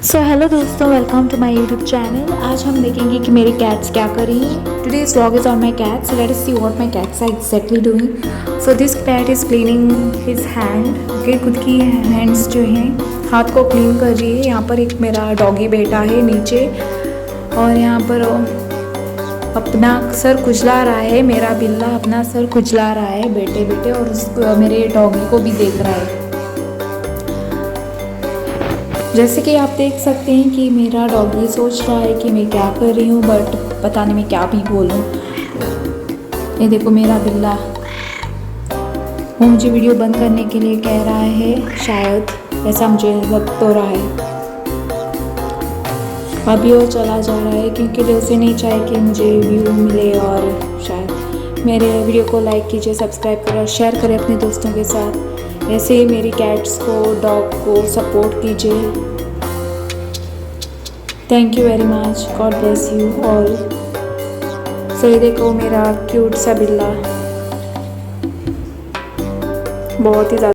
सो hello दोस्तों, welcome to my YouTube channel. आज हम देखेंगे कि मेरी कैट्स क्या कर रही हैं। Today's vlog is on my cats. Let us see what my cats are exactly doing. So this cat is cleaning his hand. Okay, खुद की हैंड्स जो हैं हाथ को क्लीन कर रही है। यहाँ पर एक मेरा डॉगी बैठा है नीचे और यहाँ पर अपना सर खुजला रहा है। मेरा बिल्ला अपना सर खुजला रहा है बैठे बैठे और मेरे डॉगी को भी देख रहा है। जैसे कि आप देख सकते हैं कि मेरा डॉगी सोच रहा है कि मैं क्या कर रही हूँ, बट पता नहीं मैं क्या भी बोलूँ। ये देखो मेरा बिल्ला, वो मुझे वीडियो बंद करने के लिए कह रहा है, शायद ऐसा मुझे लग तो रहा है। अभी वो चला जा रहा है क्योंकि उसे नहीं चाहे कि मुझे व्यू मिले। और शायद मेरे वीडियो को लाइक कीजिए, सब्सक्राइब करें, शेयर करें अपने दोस्तों के साथ। ऐसे ही मेरी कैट्स को, डॉग को सपोर्ट कीजिए। Thank you very much, God bless you all. सही देखो मेरा क्यूट सा बिल्ला, बहुत ही ज़्यादा